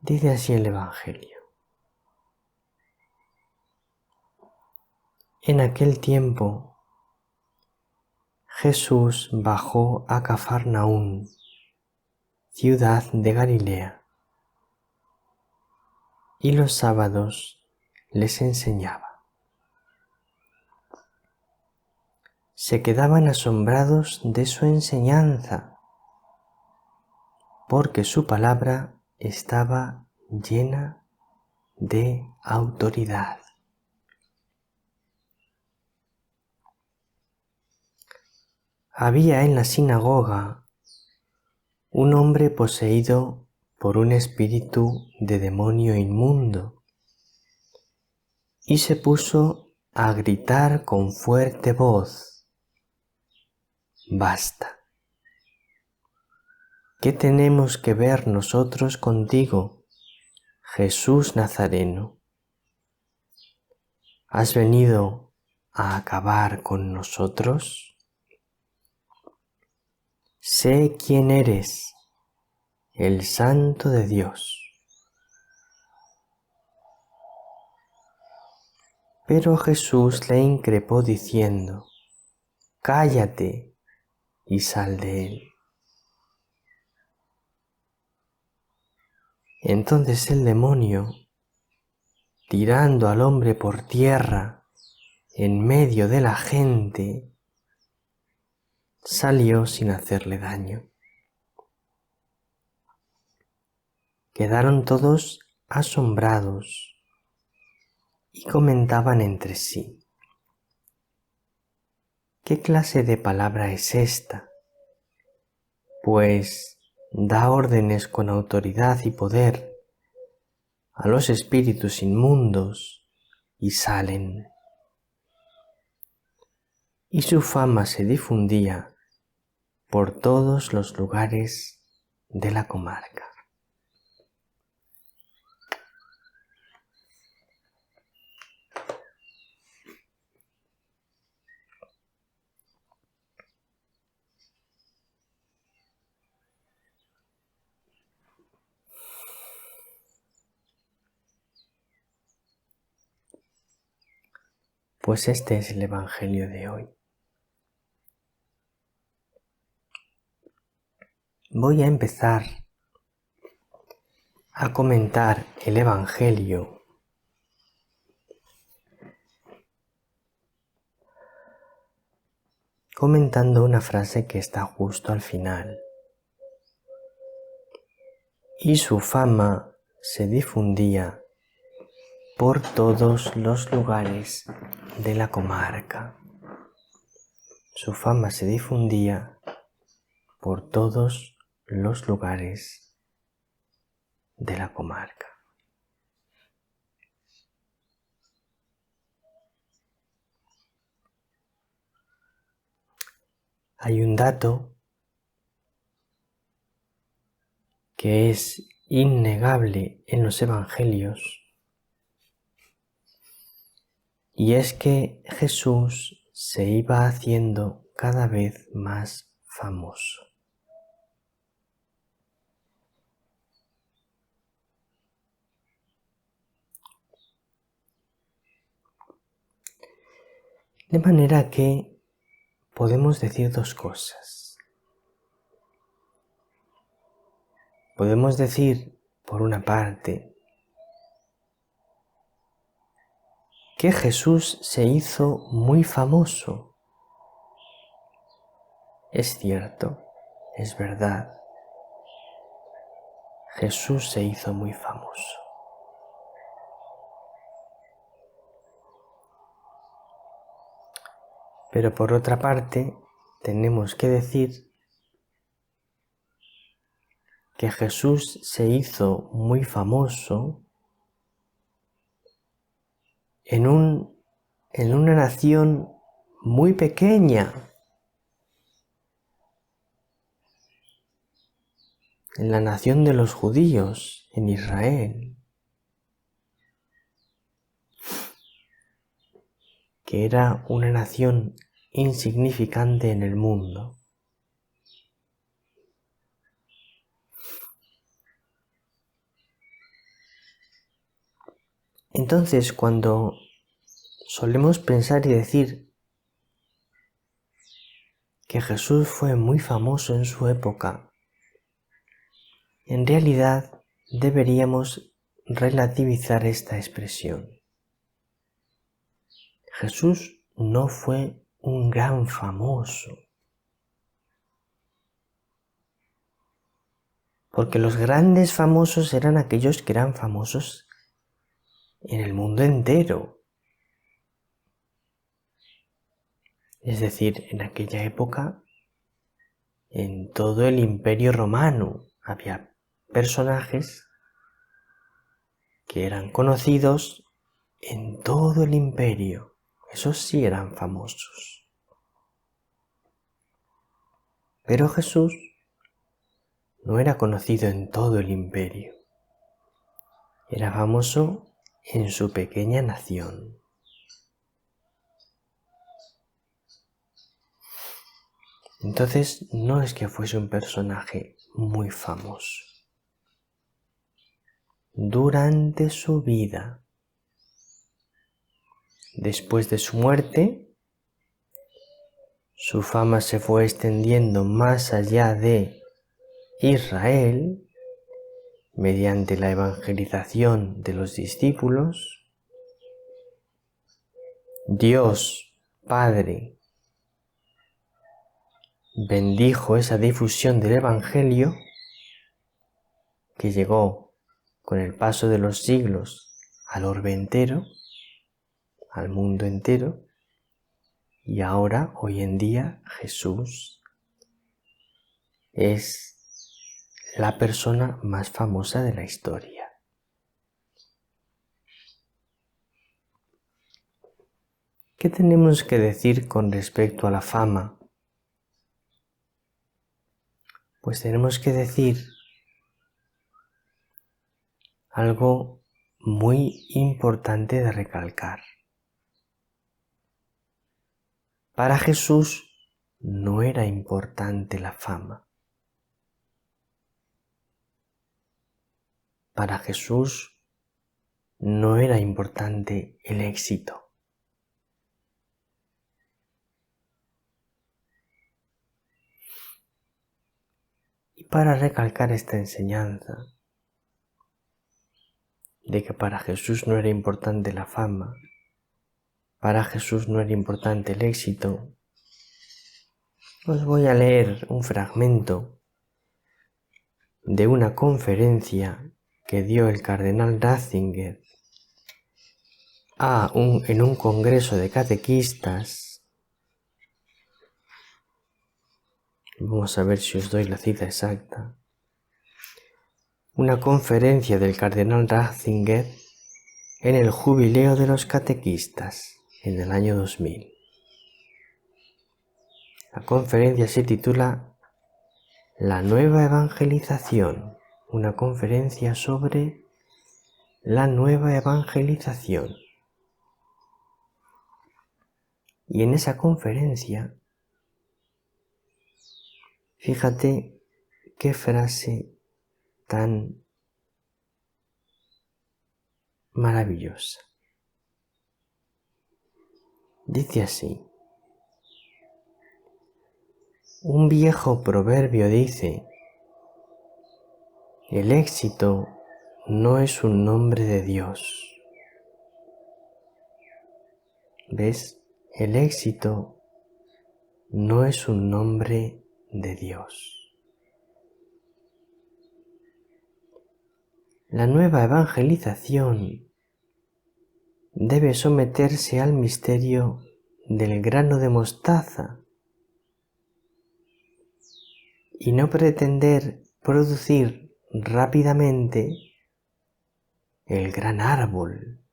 Dice así el Evangelio. En aquel tiempo, Jesús bajó a Cafarnaún, ciudad de Galilea, y los sábados les enseñaba. Se quedaban asombrados de su enseñanza, porque su palabra estaba llena de autoridad. Había en la sinagoga un hombre poseído por un espíritu de demonio inmundo, y se puso a gritar con fuerte voz: «Basta. ¿Qué tenemos que ver nosotros contigo, Jesús Nazareno? ¿Has venido a acabar con nosotros? Sé quién eres, el Santo de Dios». Pero Jesús le increpó diciendo: «Cállate y sal de él». Entonces el demonio, tirando al hombre por tierra en medio de la gente, salió sin hacerle daño. Quedaron todos asombrados y comentaban entre sí: ¿qué clase de palabra es esta? Pues da órdenes con autoridad y poder a los espíritus inmundos y salen. Y su fama se difundía por todos los lugares de la comarca. Pues este es el Evangelio de hoy. Voy a empezar a comentar el Evangelio comentando una frase que está justo al final. Y su fama se difundía por todos los lugares de la comarca. Su fama se difundía por todos los lugares de la comarca. Hay un dato que es innegable en los evangelios, y es que Jesús se iba haciendo cada vez más famoso. De manera que podemos decir dos cosas. Podemos decir, por una parte, que Jesús se hizo muy famoso. Es cierto, es verdad. Jesús se hizo muy famoso. Pero por otra parte, tenemos que decir que Jesús se hizo muy famoso en una nación muy pequeña, en la nación de los judíos, en Israel, que era una nación insignificante en el mundo. Entonces, cuando solemos pensar y decir que Jesús fue muy famoso en su época, en realidad deberíamos relativizar esta expresión. Jesús no fue un gran famoso, porque los grandes famosos eran aquellos que eran famosos en el mundo entero. Es decir, en aquella época, en todo el Imperio Romano había personajes que eran conocidos en todo el imperio. Esos sí eran famosos. Pero Jesús no era conocido en todo el imperio. Era famoso en su pequeña nación. Entonces no es que fuese un personaje muy famoso. Durante su vida, después de su muerte, su fama se fue extendiendo más allá de Israel mediante la evangelización de los discípulos. Dios Padre bendijo esa difusión del Evangelio que llegó con el paso de los siglos al orbe entero, al mundo entero, y ahora, hoy en día, Jesús es la persona más famosa de la historia. ¿Qué tenemos que decir con respecto a la fama? Pues tenemos que decir algo muy importante de recalcar. Para Jesús no era importante la fama. Para Jesús no era importante el éxito. Y para recalcar esta enseñanza de que para Jesús no era importante la fama, para Jesús no era importante el éxito, os voy a leer un fragmento de una conferencia que dio el cardenal Ratzinger en un congreso de catequistas. Vamos a ver si os doy la cita exacta. Una conferencia del cardenal Ratzinger en el jubileo de los catequistas en el año 2000. La conferencia se titula La nueva evangelización, una conferencia sobre la nueva evangelización. Y en esa conferencia, fíjate qué frase tan maravillosa. Dice así: un viejo proverbio dice, el éxito no es un nombre de Dios. ¿Ves? El éxito no es un nombre de Dios. La nueva evangelización debe someterse al misterio del grano de mostaza y no pretender producir rápidamente el gran árbol.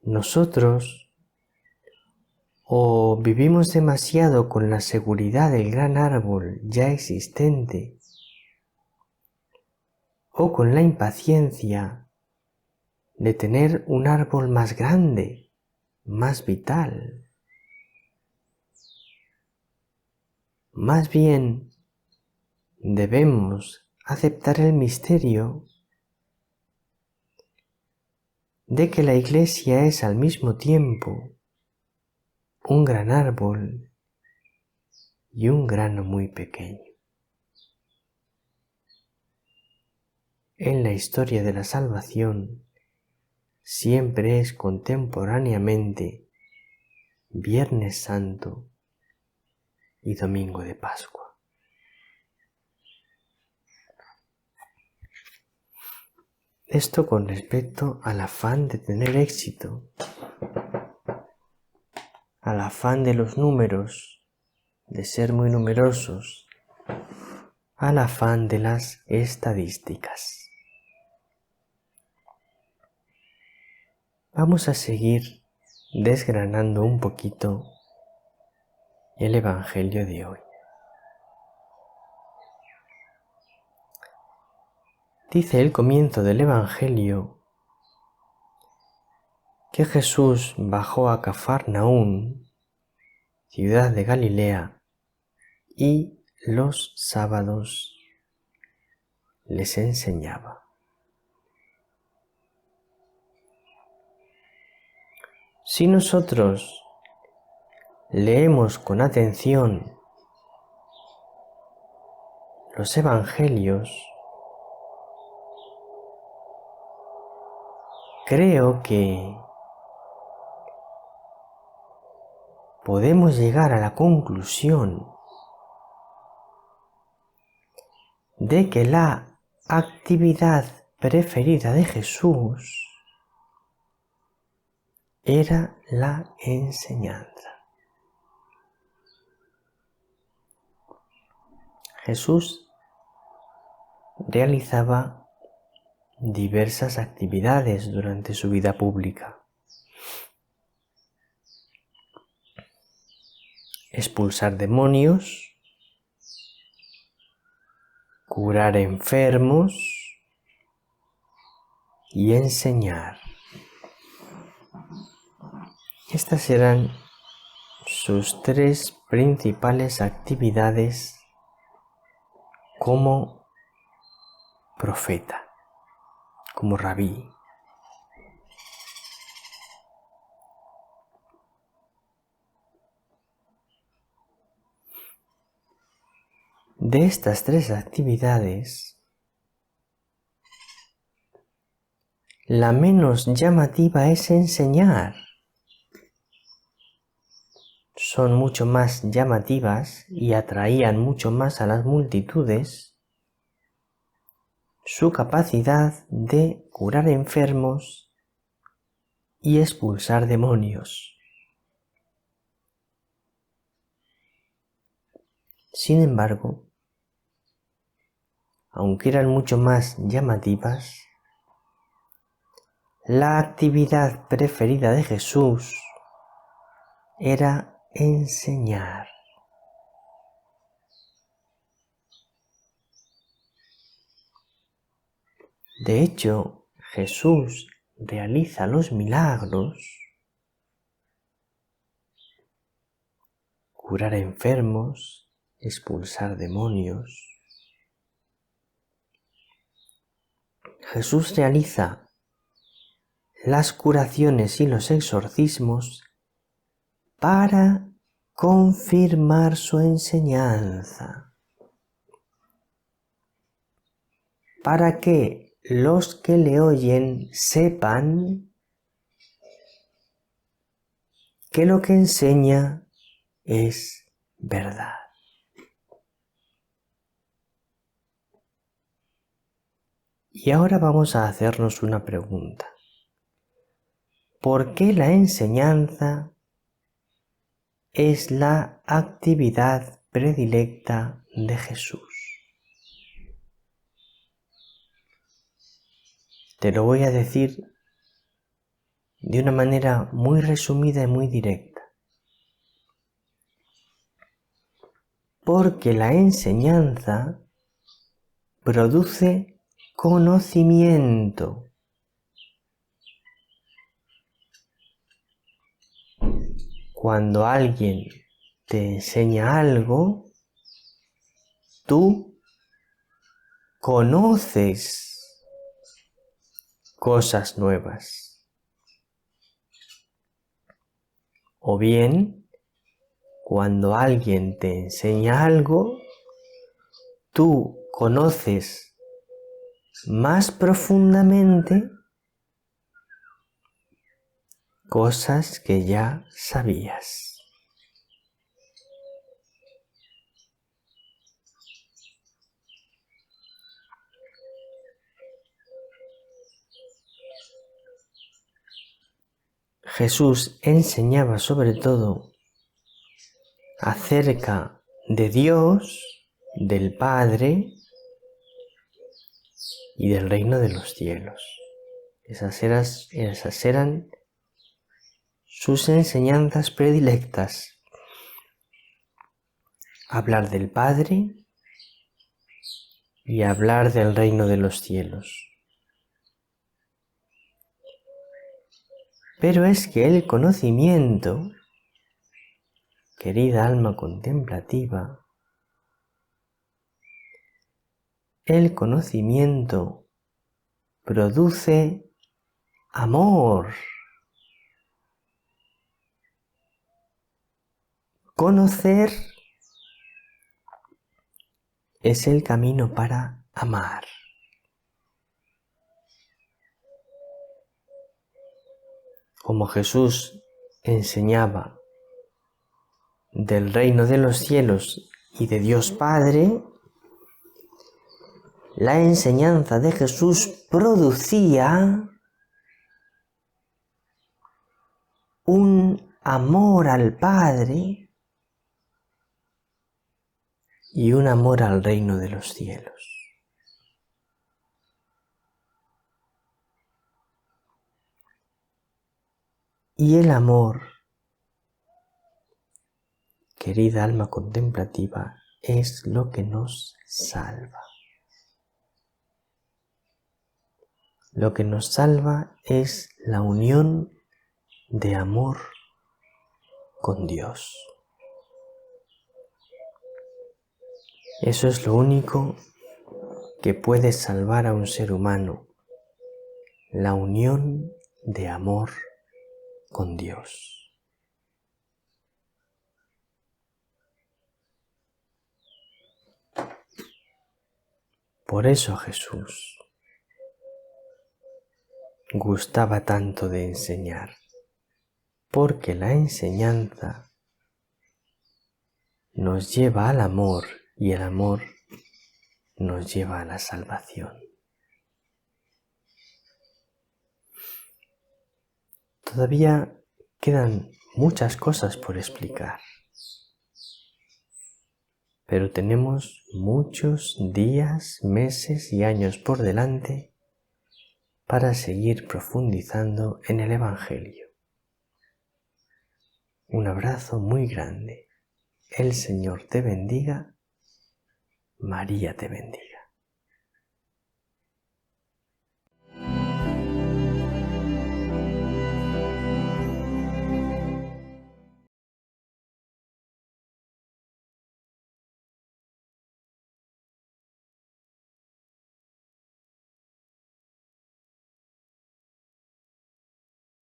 Nosotros o vivimos demasiado con la seguridad del gran árbol ya existente, o con la impaciencia de tener un árbol más grande, más vital. Más bien, debemos aceptar el misterio de que la Iglesia es al mismo tiempo un gran árbol y un grano muy pequeño. En la historia de la salvación siempre es contemporáneamente Viernes Santo y Domingo de Pascua. Esto con respecto al afán de tener éxito, al afán de los números, de ser muy numerosos, al afán de las estadísticas. Vamos a seguir desgranando un poquito el Evangelio de hoy. Dice el comienzo del Evangelio que Jesús bajó a Cafarnaún, ciudad de Galilea, y los sábados les enseñaba. Si nosotros leemos con atención los Evangelios, creo que podemos llegar a la conclusión de que la actividad preferida de Jesús era la enseñanza. Jesús realizaba diversas actividades durante su vida pública. Expulsar demonios, curar enfermos y enseñar. Estas eran sus tres principales actividades como profeta, como rabí. De estas tres actividades, la menos llamativa es enseñar. Son mucho más llamativas y atraían mucho más a las multitudes su capacidad de curar enfermos y expulsar demonios. Sin embargo, aunque eran mucho más llamativas, la actividad preferida de Jesús era enseñar. De hecho, Jesús realiza los milagros, curar enfermos, expulsar demonios. Jesús realiza las curaciones y los exorcismos para confirmar su enseñanza, para que los que le oyen sepan que lo que enseña es verdad. Y ahora vamos a hacernos una pregunta. ¿Por qué la enseñanza es la actividad predilecta de Jesús? Te lo voy a decir de una manera muy resumida y muy directa. Porque la enseñanza produce conocimiento. Cuando alguien te enseña algo, tú conoces cosas nuevas. O bien, cuando alguien te enseña algo, tú conoces más profundamente cosas que ya sabías. Jesús enseñaba sobre todo acerca de Dios, del Padre y del reino de los cielos. Esas eran sus enseñanzas predilectas. Hablar del Padre y hablar del reino de los cielos. Pero es que el conocimiento, querida alma contemplativa, el conocimiento produce amor. Conocer es el camino para amar. Como Jesús enseñaba del reino de los cielos y de Dios Padre, la enseñanza de Jesús producía un amor al Padre y un amor al reino de los cielos. Y el amor, querida alma contemplativa, es lo que nos salva. Lo que nos salva es la unión de amor con Dios. Eso es lo único que puede salvar a un ser humano, la unión de amor con Dios. Por eso Jesús gustaba tanto de enseñar, porque la enseñanza nos lleva al amor y el amor nos lleva a la salvación. Todavía quedan muchas cosas por explicar, pero tenemos muchos días, meses y años por delante para seguir profundizando en el Evangelio. Un abrazo muy grande. El Señor te bendiga. María te bendiga.